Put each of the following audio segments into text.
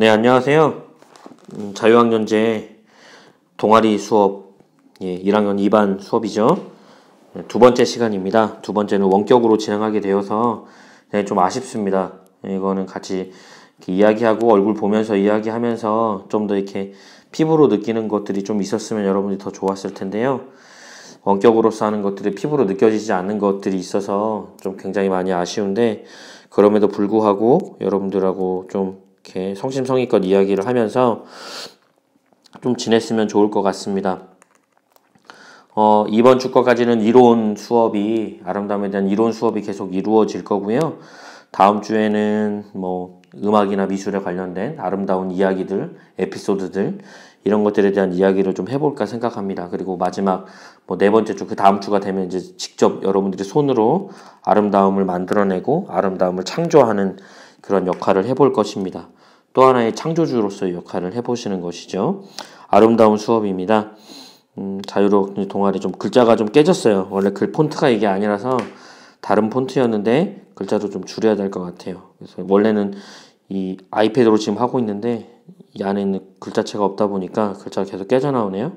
네, 안녕하세요. 자유학년제 동아리 수업, 1학년 2반 수업이죠. 네, 두 번째 시간입니다. 두 번째는 원격으로 진행하게 되어서 좀 아쉽습니다. 이거는 같이 이렇게 이야기하고 얼굴 보면서 이야기하면서 좀 더 이렇게 피부로 느끼는 것들이 좀 있었으면 여러분들이 더 좋았을 텐데요. 원격으로서 하는 것들이 피부로 느껴지지 않는 것들이 있어서 좀 굉장히 많이 아쉬운데, 그럼에도 불구하고 여러분들하고 좀 이렇게 성심성의껏 이야기를 하면서 좀 지냈으면 좋을 것 같습니다. 이번 주 거까지는 이론 수업이, 아름다움에 대한 이론 수업이 계속 이루어질 거고요. 다음 주에는 뭐 음악이나 미술에 관련된 아름다운 이야기들, 에피소드들, 이런 것들에 대한 이야기를 좀 해볼까 생각합니다. 그리고 마지막 네 번째 주, 그 다음 주가 되면 이제 직접 여러분들이 손으로 아름다움을 만들어내고 아름다움을 창조하는 그런 역할을 해볼 것입니다. 또 하나의 창조주로서의 역할을 해보시는 것이죠. 아름다운 수업입니다. 자유로운 동아리 좀 글자가 좀 깨졌어요. 원래 글 폰트가 이게 아니라서 다른 폰트였는데 글자도 좀 줄여야 될 것 같아요. 그래서 원래는 이 아이패드로 지금 하고 있는데 이 안에 있는 글자체가 없다 보니까 글자가 계속 깨져 나오네요.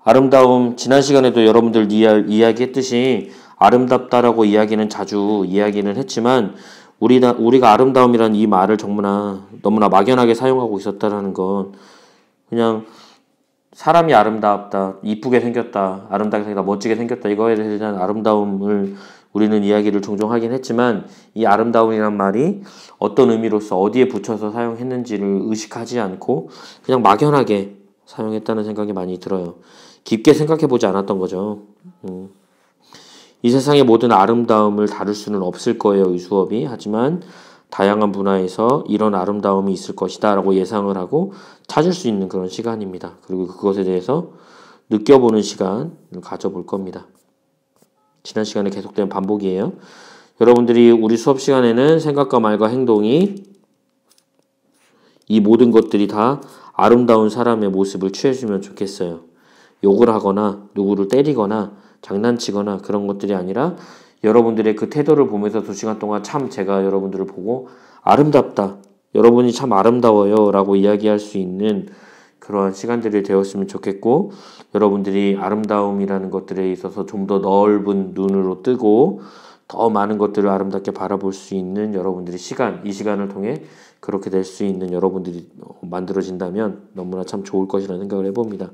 아름다움, 지난 시간에도 여러분들 이야기했듯이 아름답다라고 이야기는 자주 이야기는 했지만 우리가 아름다움이라는 이 말을 너무나 막연하게 사용하고 있었다라는 건, 그냥 사람이 아름답다, 이쁘게 생겼다, 아름답게 생겼다, 멋지게 생겼다, 이거에 대한 아름다움을 우리는 이야기를 종종 하긴 했지만, 이 아름다움이란 말이 어떤 의미로서 어디에 붙여서 사용했는지를 의식하지 않고 그냥 막연하게 사용했다는 생각이 많이 들어요. 깊게 생각해보지 않았던 거죠. 이 세상의 모든 아름다움을 다룰 수는 없을 거예요, 이 수업이. 하지만 다양한 분야에서 이런 아름다움이 있을 것이다 라고 예상을 하고 찾을 수 있는 그런 시간입니다. 그리고 그것에 대해서 느껴보는 시간을 가져볼 겁니다. 지난 시간에 계속된 반복이에요. 여러분들이 우리 수업 시간에는 생각과 말과 행동이, 이 모든 것들이 다 아름다운 사람의 모습을 취해주면 좋겠어요. 욕을 하거나 누구를 때리거나 장난치거나 그런 것들이 아니라 여러분들의 그 태도를 보면서 2시간 동안 참 제가 여러분들을 보고 아름답다, 여러분이 참 아름다워요 라고 이야기할 수 있는 그러한 시간들이 되었으면 좋겠고, 여러분들이 아름다움이라는 것들에 있어서 좀 더 넓은 눈으로 뜨고 더 많은 것들을 아름답게 바라볼 수 있는 여러분들의 시간, 이 시간을 통해 그렇게 될 수 있는 여러분들이 만들어진다면 너무나 참 좋을 것이라는 생각을 해봅니다.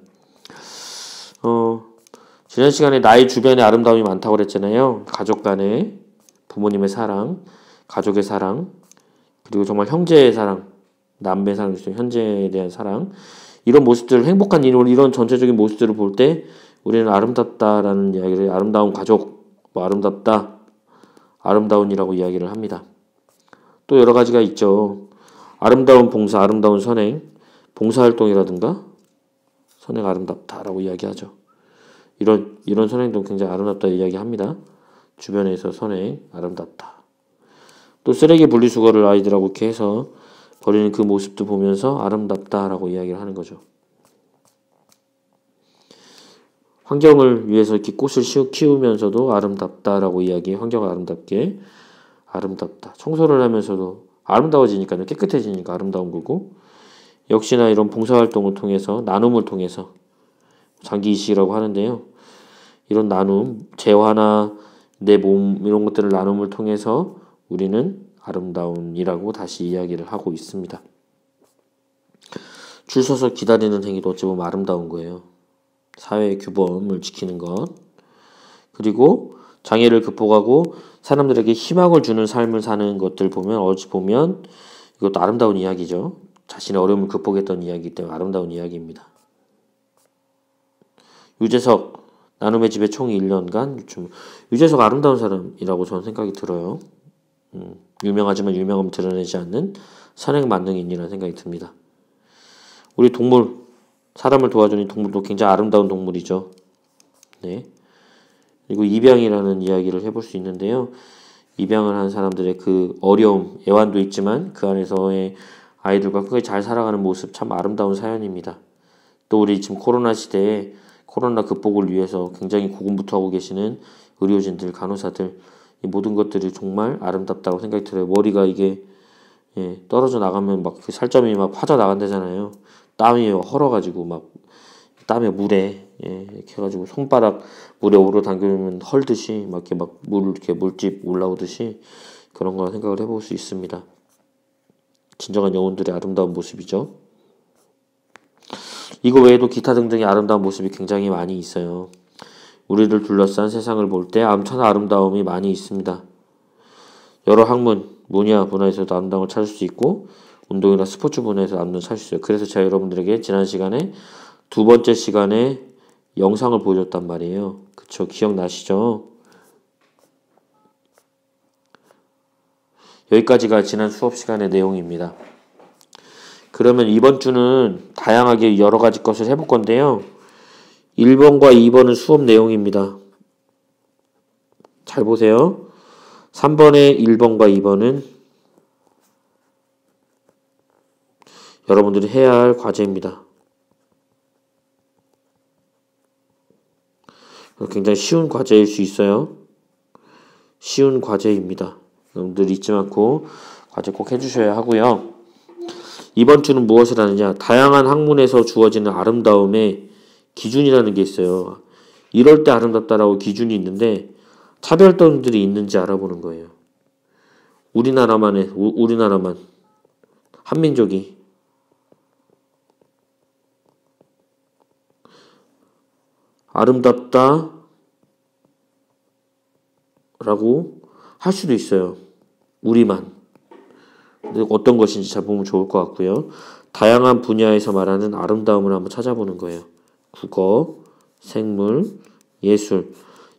지난 시간에 나의 주변에 아름다움이 많다고 그랬잖아요. 가족 간의 부모님의 사랑, 가족의 사랑, 그리고 정말 형제의 사랑, 남매의 사랑, 현재에 대한 사랑, 이런 모습들, 행복한 이런 전체적인 모습들을 볼 때 우리는 아름답다라는 이야기를, 아름다운 가족, 아름답다, 아름다운이라고 이야기를 합니다. 또 여러 가지가 있죠. 아름다운 봉사, 아름다운 선행, 봉사활동이라든가 선행 아름답다라고 이야기하죠. 이런 선행도 굉장히 아름답다 이야기합니다. 주변에서 선행 아름답다. 또 쓰레기 분리수거를 아이들하고 이렇게 해서 버리는 그 모습도 보면서 아름답다라고 이야기를 하는 거죠. 환경을 위해서 이렇게 꽃을 키우면서도 아름답다라고 이야기해. 환경을 아름답게, 아름답다. 청소를 하면서도 아름다워지니까요. 깨끗해지니까 아름다운 거고, 역시나 이런 봉사활동을 통해서, 나눔을 통해서, 장기이식이라고 하는데요. 이런 나눔, 재화나 내 몸, 이런 것들을 나눔을 통해서 우리는 아름다움이라고 다시 이야기를 하고 있습니다. 줄 서서 기다리는 행위도 어찌 보면 아름다운 거예요. 사회의 규범을 지키는 것, 그리고 장애를 극복하고 사람들에게 희망을 주는 삶을 사는 것들 보면, 어찌 보면 이것도 아름다운 이야기죠. 자신의 어려움을 극복했던 이야기이기 때문에 아름다운 이야기입니다. 유재석, 나눔의 집에 총 1년간 유충. 유재석 아름다운 사람이라고 저는 생각이 들어요. 유명하지만 유명함을 드러내지 않는 선행 만능인이라는 생각이 듭니다. 우리 동물, 사람을 도와주는 동물도 굉장히 아름다운 동물이죠. 네. 그리고 입양이라는 이야기를 해볼 수 있는데요. 입양을 한 사람들의 그 어려움, 애환도 있지만 그 안에서의 아이들과 크게 잘 살아가는 모습, 참 아름다운 사연입니다. 또 우리 지금 코로나 시대에 코로나 극복을 위해서 굉장히 고군분투하고 계시는 의료진들, 간호사들, 이 모든 것들이 정말 아름답다고 생각이 들어요. 머리가 이게 예, 떨어져 나가면 막 그 살점이 막 파져 나간다잖아요. 땀이 헐어가지고 막 땀에 물에 이렇게 해가지고 손바닥 물에 오로 담그면 헐듯이 막 이렇게 막 이렇게 물집 올라오듯이 그런 거 생각을 해볼 수 있습니다. 진정한 영혼들의 아름다운 모습이죠. 이거 외에도 기타 등등의 아름다운 모습이 굉장히 많이 있어요. 우리를 둘러싼 세상을 볼 때 엄청난 아름다움이 많이 있습니다. 여러 학문, 문화에서도 아름다움을 찾을 수 있고 운동이나 스포츠 분야에서 아름다움을 찾을 수 있어요. 그래서 제가 여러분들에게 지난 시간에 두 번째 시간에 영상을 보여줬단 말이에요. 그쵸? 기억나시죠? 여기까지가 지난 수업 시간의 내용입니다. 그러면 이번 주는 다양하게 여러 가지 것을 해볼 건데요. 1번과 2번은 수업 내용입니다. 잘 보세요. 3번의 1번과 2번은 여러분들이 해야 할 과제입니다. 굉장히 쉬운 과제일 수 있어요. 쉬운 과제입니다. 여러분들 잊지 않고 과제 꼭 해주셔야 하고요. 이번 주는 무엇을 하느냐? 다양한 학문에서 주어지는 아름다움의 기준이라는 게 있어요. 이럴 때 아름답다라고 기준이 있는데 차별점들이 있는지 알아보는 거예요. 우리나라만 한민족이 아름답다 라고 할 수도 있어요. 우리만. 어떤 것인지 잘 보면 좋을 것 같고요. 다양한 분야에서 말하는 아름다움을 한번 찾아보는 거예요. 국어, 생물, 예술.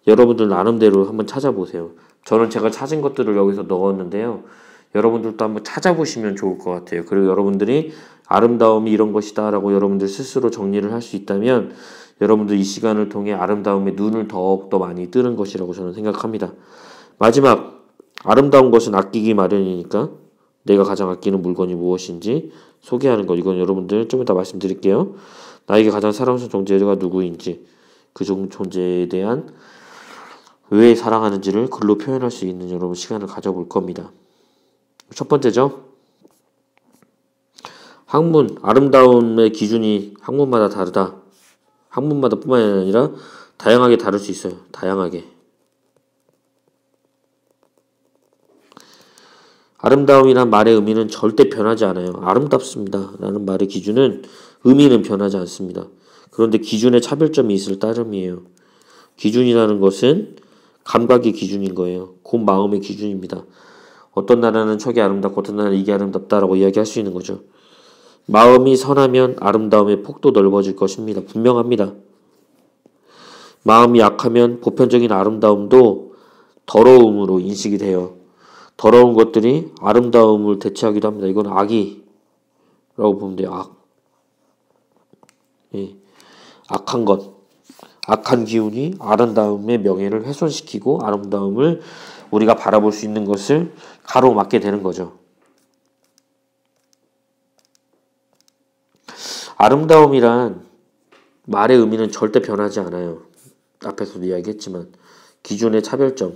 여러분들 나름대로 한번 찾아보세요. 저는 제가 찾은 것들을 여기서 넣었는데요. 여러분들도 한번 찾아보시면 좋을 것 같아요. 그리고 여러분들이 아름다움이 이런 것이다 라고 여러분들 스스로 정리를 할 수 있다면 여러분들 이 시간을 통해 아름다움에 눈을 더욱더 많이 뜨는 것이라고 저는 생각합니다. 마지막, 아름다운 것은 아끼기 마련이니까 내가 가장 아끼는 물건이 무엇인지 소개하는 것. 이건 여러분들 좀 이따 말씀드릴게요. 나에게 가장 사랑스러운 존재가 누구인지 그 존재에 대한 왜 사랑하는지를 글로 표현할 수 있는 여러분 시간을 가져볼 겁니다. 첫 번째죠. 학문, 아름다움의 기준이 학문마다 다르다. 학문마다 뿐만 아니라 다양하게 다를 수 있어요. 다양하게. 아름다움이란 말의 의미는 절대 변하지 않아요. 아름답습니다 라는 말의 기준은 의미는 변하지 않습니다. 그런데 기준에 차별점이 있을 따름이에요. 기준이라는 것은 감각의 기준인 거예요. 곧 마음의 기준입니다. 어떤 나라는 저게 아름답고 어떤 나라는 이게 아름답다라고 이야기할 수 있는 거죠. 마음이 선하면 아름다움의 폭도 넓어질 것입니다. 분명합니다. 마음이 약하면 보편적인 아름다움도 더러움으로 인식이 돼요. 더러운 것들이 아름다움을 대체하기도 합니다. 이건 악이라고 보면 돼요. 악. 예. 악한 것. 악한 기운이 아름다움의 명예를 훼손시키고 아름다움을 우리가 바라볼 수 있는 것을 가로막게 되는 거죠. 아름다움이란 말의 의미는 절대 변하지 않아요. 앞에서도 이야기했지만 기준의 차별점.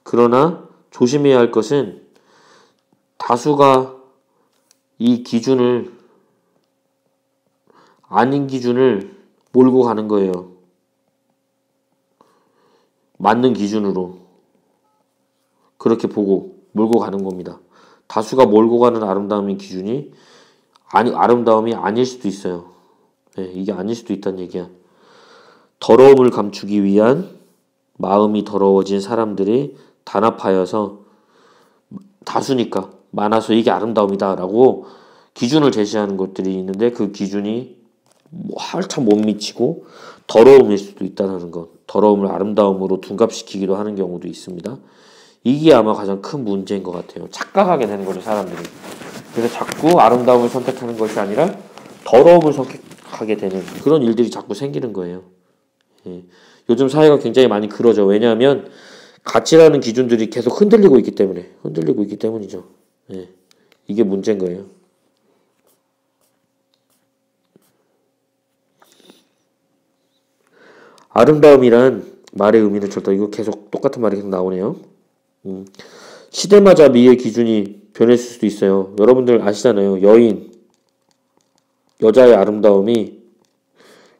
그러나 조심해야 할 것은 다수가 이 기준을 아닌 기준을 몰고 가는 거예요. 맞는 기준으로 그렇게 보고 몰고 가는 겁니다. 다수가 몰고 가는 아름다움의 기준이 아름다움이 아닐 수도 있어요. 네, 이게 아닐 수도 있다는 얘기야. 더러움을 감추기 위한 마음이 더러워진 사람들이 단합하여서 다수니까 많아서 이게 아름다움이다 라고 기준을 제시하는 것들이 있는데 그 기준이 한참 못 미치고 더러움일 수도 있다는 것. 더러움을 아름다움으로 둔갑시키기도 하는 경우도 있습니다. 이게 아마 가장 큰 문제인 것 같아요. 착각하게 되는 거죠, 사람들이. 그래서 자꾸 아름다움을 선택하는 것이 아니라 더러움을 선택하게 되는 그런 일들이 자꾸 생기는 거예요. 예. 요즘 사회가 굉장히 많이 그러죠. 왜냐하면 가치라는 기준들이 계속 흔들리고 있기 때문이죠. 예. 이게 문제인 거예요. 아름다움이란 말의 의미는 절대 이거 계속 똑같은 말이 계속 나오네요. 시대마다 미의 기준이 변했을 수도 있어요. 여러분들 아시잖아요. 여자의 아름다움이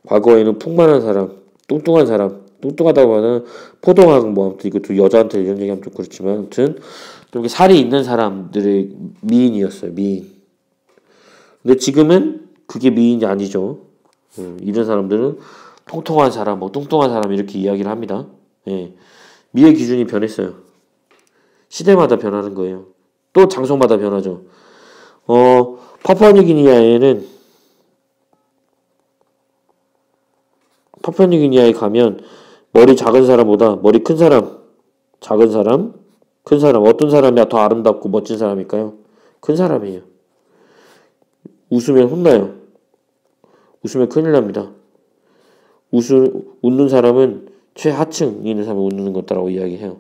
과거에는 풍만한 사람, 뚱뚱한 사람, 뚱뚱하다고 하는 포동하고 뭐 아무튼 이것도 여자한테 이런 얘기하면 좀 그렇지만 아무튼 좀 이렇게 살이 있는 사람들의 미인이었어요. 미인. 근데 지금은 그게 미인이 아니죠. 이런 사람들은 통통한 사람, 뭐 뚱뚱한 사람 이렇게 이야기를 합니다. 예. 미의 기준이 변했어요. 시대마다 변하는 거예요. 또 장소마다 변하죠. 파푸아뉴기니아에 가면 머리 작은 사람보다 머리 큰 사람, 작은 사람, 큰 사람 어떤 사람이 더 아름답고 멋진 사람일까요? 큰 사람이에요. 웃으면 혼나요. 웃으면 큰일 납니다. 웃는 사람은 최하층에 있는 사람이 웃는 것다라고 이야기해요.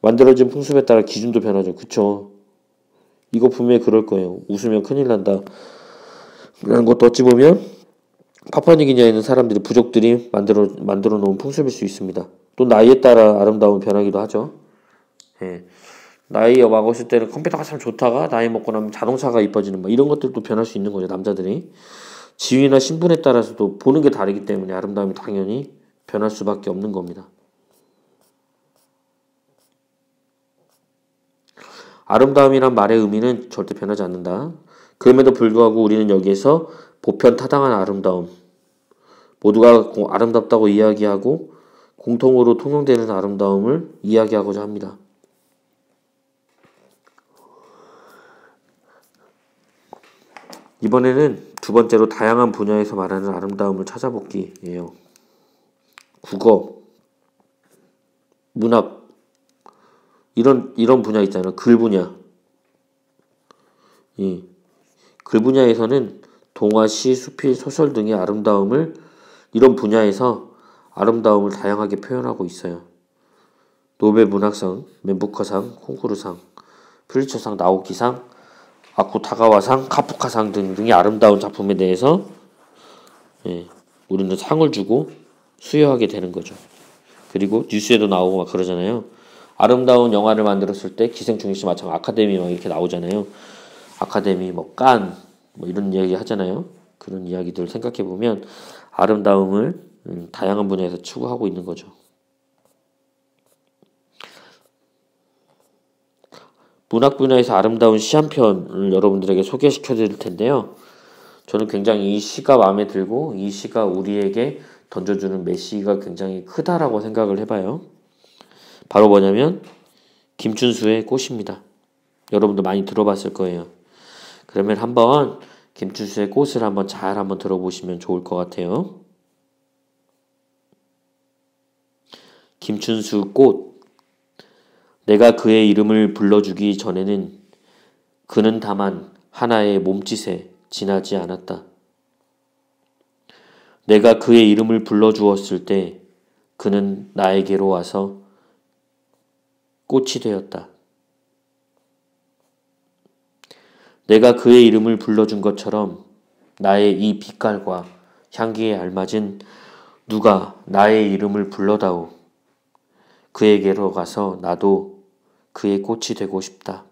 만들어진 풍습에 따라 기준도 변하죠. 그쵸? 이거 분명히 그럴 거예요. 웃으면 큰일 난다. 라는 것도 어찌 보면 파푸아뉴기니아에 있는 사람들이 부족들이 만들어 놓은 풍습일 수 있습니다. 또 나이에 따라 아름다움은 변하기도 하죠. 예. 나이 먹었을 때는 컴퓨터가 참 좋다가 나이 먹고 나면 자동차가 이뻐지는 뭐 이런 것들도 변할 수 있는 거죠. 남자들이. 지위나 신분에 따라서도 보는 게 다르기 때문에 아름다움이 당연히 변할 수밖에 없는 겁니다. 아름다움이란 말의 의미는 절대 변하지 않는다. 그럼에도 불구하고 우리는 여기에서 보편타당한 아름다움, 모두가 아름답다고 이야기하고 공통으로 통용되는 아름다움을 이야기하고자 합니다. 이번에는 두 번째로 다양한 분야에서 말하는 아름다움을 찾아보기예요. 국어, 문학, 이런 분야 있잖아요. 글 분야. 예. 글 분야에서는 동화, 시, 수필, 소설 등의 아름다움을 이런 분야에서 아름다움을 다양하게 표현하고 있어요. 노벨 문학상, 맨부커상, 콩쿠르상, 프리처상, 나오키상, 아쿠타가와상, 카프카상 등등의 아름다운 작품에 대해서 우리는 상을 주고 수여하게 되는 거죠. 그리고 뉴스에도 나오고 막 그러잖아요. 아름다운 영화를 만들었을 때 기생충일시 마찬가지 아카데미 막 이렇게 나오잖아요. 아카데미 뭐 깐 뭐 이런 이야기 하잖아요. 그런 이야기들 생각해 보면 아름다움을 다양한 분야에서 추구하고 있는 거죠. 문학 분야에서 아름다운 시 한 편을 여러분들에게 소개시켜 드릴 텐데요. 저는 굉장히 이 시가 마음에 들고 이 시가 우리에게 던져주는 메시지가 굉장히 크다라고 생각을 해봐요. 바로 뭐냐면 김춘수의 꽃입니다. 여러분도 많이 들어봤을 거예요. 그러면 한번 김춘수의 꽃을 한번 잘 한번 들어보시면 좋을 것 같아요. 김춘수 꽃. 내가 그의 이름을 불러주기 전에는 그는 다만 하나의 몸짓에 지나지 않았다. 내가 그의 이름을 불러주었을 때 그는 나에게로 와서 꽃이 되었다. 내가 그의 이름을 불러준 것처럼 나의 이 빛깔과 향기에 알맞은 누가 나의 이름을 불러다오. 그에게로 가서 나도 그의 꽃이 되고 싶다.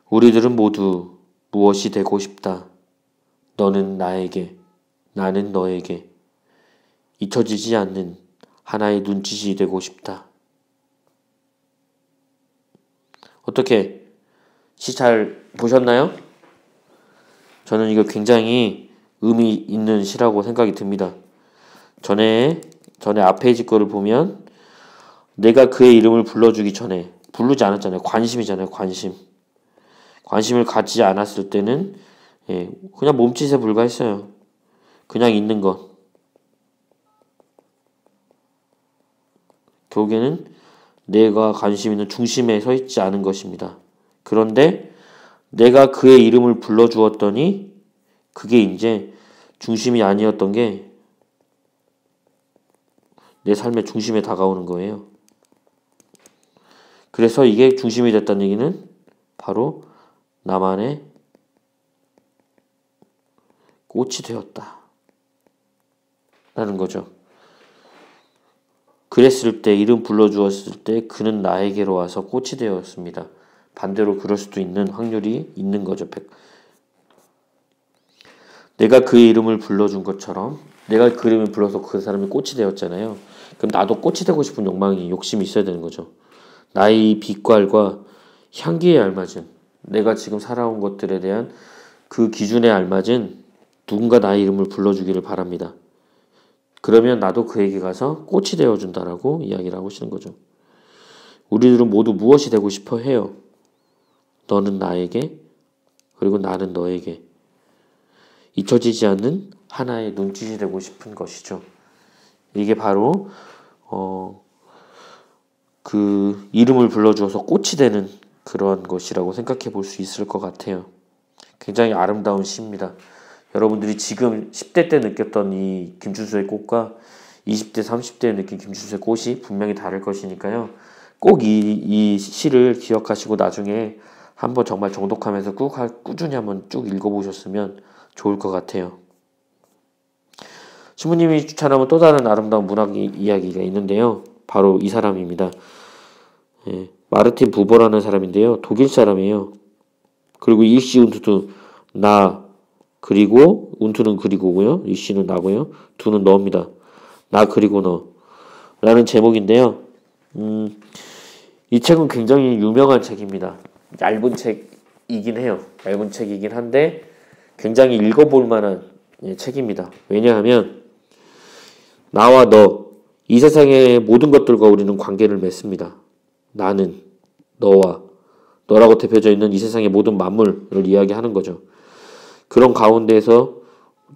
우리들은 모두 무엇이 되고 싶다. 너는 나에게, 나는 너에게 잊혀지지 않는 하나의 눈짓이 되고 싶다. 어떻게 시 잘 보셨나요? 저는 이거 굉장히 의미 있는 시라고 생각이 듭니다. 전에 앞페이지 거를 보면 내가 그의 이름을 불러주기 전에 부르지 않았잖아요. 관심이잖아요. 관심을 갖지 않았을 때는 그냥 몸짓에 불과했어요. 그냥 있는 것. 결국에는 내가 관심 있는 중심에 서 있지 않은 것입니다. 그런데 내가 그의 이름을 불러주었더니 그게 이제 중심이 아니었던 게 내 삶의 중심에 다가오는 거예요. 그래서 이게 중심이 됐다는 얘기는 바로 나만의 꽃이 되었다. 라는 거죠. 그랬을 때, 이름 불러주었을 때 그는 나에게로 와서 꽃이 되었습니다. 반대로 그럴 수도 있는 확률이 있는 거죠. 내가 그의 이름을 불러준 것처럼 내가 그 이름을 불러서 그 사람이 꽃이 되었잖아요. 그럼 나도 꽃이 되고 싶은 욕망이, 욕심이 있어야 되는 거죠. 나의 빛깔과 향기에 알맞은, 내가 지금 살아온 것들에 대한 그 기준에 알맞은 누군가 나의 이름을 불러주기를 바랍니다. 그러면 나도 그에게 가서 꽃이 되어준다라고 이야기를 하고 계시는 거죠. 우리들은 모두 무엇이 되고 싶어 해요? 너는 나에게, 그리고 나는 너에게. 잊혀지지 않는 하나의 눈짓이 되고 싶은 것이죠. 이게 바로 그 이름을 불러주어서 꽃이 되는 그런 것이라고 생각해 볼 수 있을 것 같아요. 굉장히 아름다운 시입니다. 여러분들이 지금 10대 때 느꼈던 이 김춘수의 꽃과 20대, 30대에 느낀 김춘수의 꽃이 분명히 다를 것이니까요. 꼭 이 시를 기억하시고 나중에 한번 정말 정독하면서 꾸준히 한번 쭉 읽어보셨으면 좋을 것 같아요. 신부님이 추천하면 또 다른 아름다운 문학 이야기가 있는데요. 바로 이 사람입니다. 마르틴 부버라는 사람인데요. 독일 사람이에요. 그리고 일시 운투도 나, 그리고 운투는 그리고고요. 일시는 나고요. 두는 너입니다. 나 그리고 너 라는 제목인데요. 이 책은 굉장히 유명한 책입니다. 얇은 책이긴 해요. 얇은 책이긴 한데 굉장히 읽어볼 만한 책입니다. 왜냐하면 나와 너, 이 세상의 모든 것들과 우리는 관계를 맺습니다. 나는, 너와, 너라고 대표져 있는 이 세상의 모든 만물을 이야기하는 거죠. 그런 가운데서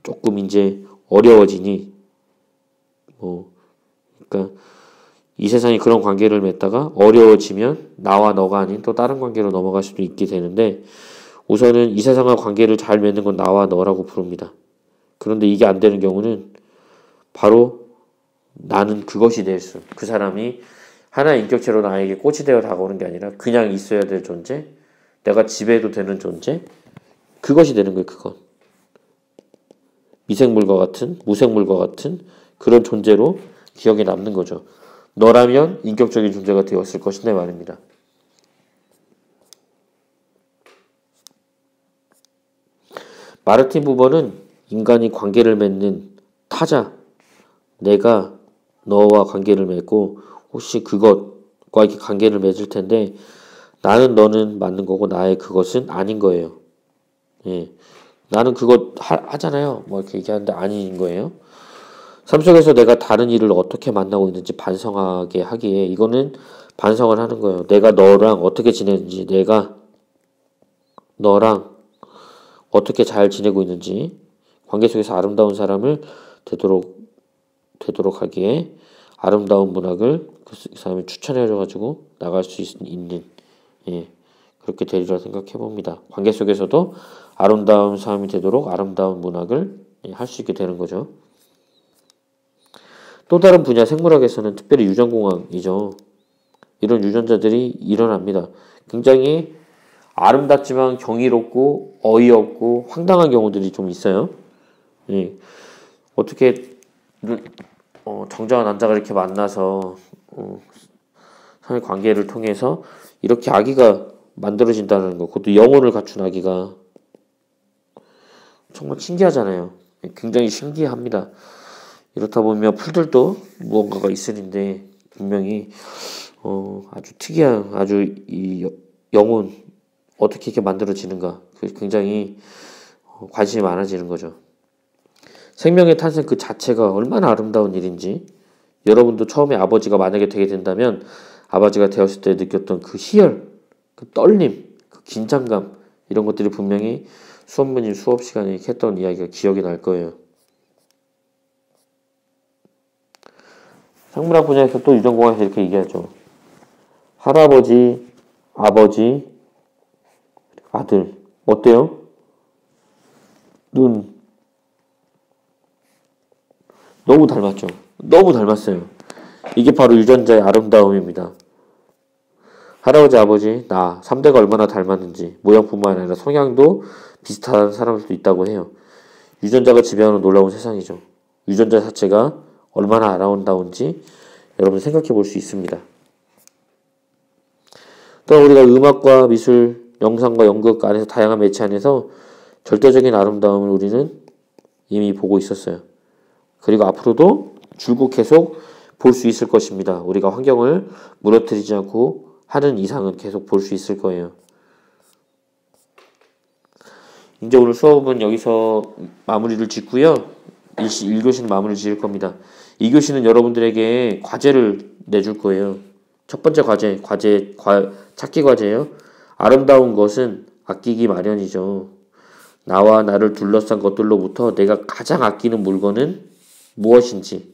조금 이제 어려워지니, 그러니까 이 세상이 그런 관계를 맺다가 어려워지면 나와 너가 아닌 또 다른 관계로 넘어갈 수도 있게 되는데, 우선은 이 세상과 관계를 잘 맺는 건 나와 너라고 부릅니다. 그런데 이게 안 되는 경우는 바로 나는 그것이 될 수, 그 사람이 하나의 인격체로 나에게 꽃이 되어 다가오는 게 아니라 그냥 있어야 될 존재, 내가 지배해도 되는 존재, 그것이 되는 거예요. 그건 미생물과 같은, 무생물과 같은 그런 존재로 기억에 남는 거죠. 너라면 인격적인 존재가 되었을 것인데 말입니다. 마르틴 부버는 인간이 관계를 맺는 타자, 내가 너와 관계를 맺고 혹시 그것과 이렇게 관계를 맺을 텐데 나는 너는 맞는 거고 나의 그것은 아닌 거예요. 나는 그것 하잖아요. 뭐 이렇게 얘기하는데 아닌 거예요. 삶 속에서 내가 다른 일을 어떻게 만나고 있는지 반성하게 하기에 이거는 반성을 하는 거예요. 내가 너랑 어떻게 지내는지, 내가 너랑 어떻게 잘 지내고 있는지, 관계 속에서 아름다운 사람을 되도록 하기에 아름다운 문학을 그 사람이 추천해줘가지고 나갈 수 있는, 그렇게 되리라 생각해 봅니다. 관계 속에서도 아름다운 사람이 되도록 아름다운 문학을 할 수 있게 되는 거죠. 또 다른 분야 생물학에서는 특별히 유전공학이죠. 이런 유전자들이 일어납니다. 굉장히 아름답지만 경이롭고 어이없고 황당한 경우들이 좀 있어요. 어떻게 정자와 남자가 이렇게 만나서 사회 관계를 통해서 이렇게 아기가 만들어진다는 거, 그것도 영혼을 갖춘 아기가 정말 신기하잖아요. 굉장히 신기합니다. 이렇다 보면 풀들도 무언가가 있으는데 분명히 아주 특이한, 아주 이 영혼 어떻게 이렇게 만들어지는가, 굉장히 관심이 많아지는 거죠. 생명의 탄생 그 자체가 얼마나 아름다운 일인지, 여러분도 처음에 아버지가 만약에 되게 된다면 아버지가 되었을 때 느꼈던 그 희열, 그 떨림, 그 긴장감, 이런 것들이 분명히 수업모님 수업 시간에 했던 이야기가 기억이 날 거예요. 생물학 분야에서 또 유전공학에서 이렇게 얘기하죠. 할아버지, 아버지, 아들. 어때요? 눈. 너무 닮았죠? 너무 닮았어요. 이게 바로 유전자의 아름다움입니다. 할아버지, 아버지, 나, 3대가 얼마나 닮았는지, 모양뿐만 아니라 성향도 비슷한 사람들도 있다고 해요. 유전자가 지배하는 놀라운 세상이죠. 유전자 자체가 얼마나 아름다운지 여러분 생각해 볼 수 있습니다. 또 우리가 음악과 미술, 영상과 연극 안에서 다양한 매체 안에서 절대적인 아름다움을 우리는 이미 보고 있었어요. 그리고 앞으로도 줄곧 계속 볼 수 있을 것입니다. 우리가 환경을 무너뜨리지 않고 하는 이상은 계속 볼 수 있을 거예요. 이제 오늘 수업은 여기서 마무리를 짓고요. 1교시는 마무리를 지을 겁니다. 2교시는 여러분들에게 과제를 내줄 거예요. 첫 번째 과제, 찾기 과제예요. 아름다운 것은 아끼기 마련이죠. 나와 나를 둘러싼 것들로부터 내가 가장 아끼는 물건은 무엇인지,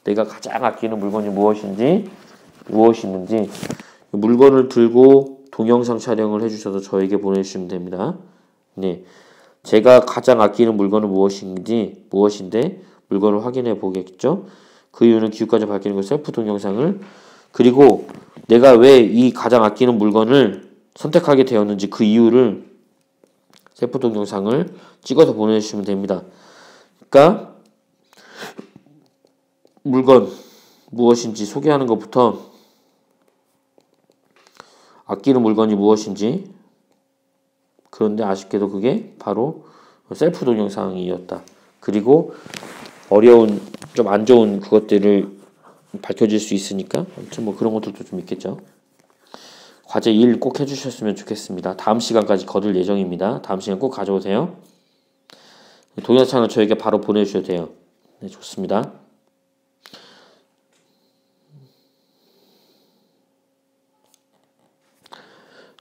내가 가장 아끼는 물건이 무엇이 있는지 물건을 들고 동영상 촬영을 해주셔서 저에게 보내주시면 됩니다. 네, 제가 가장 아끼는 물건은 무엇인데 물건을 확인해 보겠죠. 그 이유는 기후까지 밝히는 그 셀프 동영상을, 그리고 내가 왜 이 가장 아끼는 물건을 선택하게 되었는지 그 이유를 셀프 동영상을 찍어서 보내주시면 됩니다. 그러니까 물건 무엇인지 소개하는 것부터 아끼는 물건이 무엇인지, 그런데 아쉽게도 그게 바로 셀프 동영상이었다. 그리고 어려운 좀 안 좋은 그것들을 밝혀질 수 있으니까 아무튼 뭐 그런 것들도 좀 있겠죠. 과제 1 꼭 해주셨으면 좋겠습니다. 다음 시간까지 거둘 예정입니다. 다음 시간 꼭 가져오세요. 동영상을 저에게 바로 보내주셔도 돼요. 네, 좋습니다.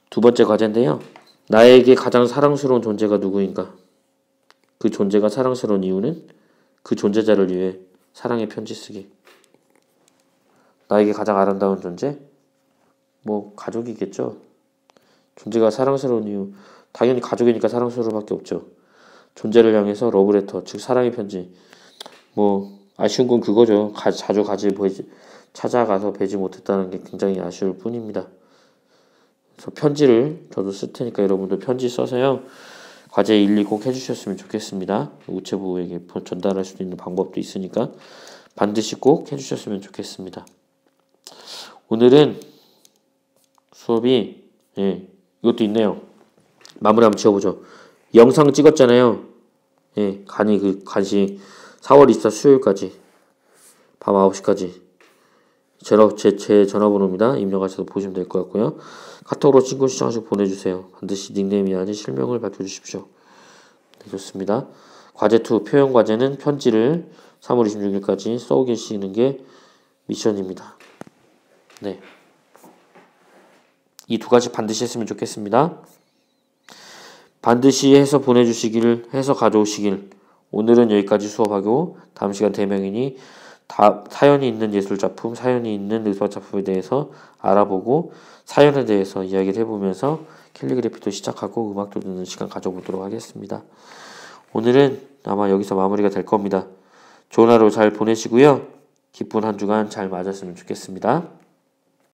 두 번째 과제인데요. 나에게 가장 사랑스러운 존재가 누구인가? 그 존재가 사랑스러운 이유는 그 존재자를 위해 사랑의 편지 쓰기. 나에게 가장 아름다운 존재? 뭐 가족이겠죠. 존재가 사랑스러운 이유, 당연히 가족이니까 사랑스러울 밖에 없죠. 존재를 향해서 러브레터, 즉 사랑의 편지. 뭐 아쉬운 건 그거죠. 자주 찾아가서 뵈지 못했다는 게 굉장히 아쉬울 뿐입니다. 그래서 편지를 저도 쓸 테니까 여러분도 편지 써서요. 과제 1, 2 꼭 해주셨으면 좋겠습니다. 우체부에게 전달할 수 있는 방법도 있으니까 반드시 꼭 해주셨으면 좋겠습니다. 오늘은 수업이 이것도 있네요. 마무리 한번 지어보죠. 영상 찍었잖아요. 간시 4월 24일 수요일까지 밤 9시까지 제 전화번호입니다. 입력하셔서 보시면 될 것 같고요. 카톡으로 친구 신청하시고 보내주세요. 반드시 닉네임이 아닌 실명을 밝혀주십시오. 네, 좋습니다. 과제 2 표현 과제는 편지를 3월 26일까지 써오시는 게 미션입니다. 네, 이 두 가지 반드시 했으면 좋겠습니다. 반드시 해서 보내주시길, 해서 가져오시길. 오늘은 여기까지 수업하고 다음 시간 대명이니 사연이 있는 예술작품, 사연이 있는 의술작품에 대해서 알아보고 사연에 대해서 이야기를 해보면서 캘리그래피도 시작하고 음악도 듣는 시간 가져보도록 하겠습니다. 오늘은 아마 여기서 마무리가 될 겁니다. 좋은 하루 잘 보내시고요. 기쁜 한 주간 잘 맞았으면 좋겠습니다.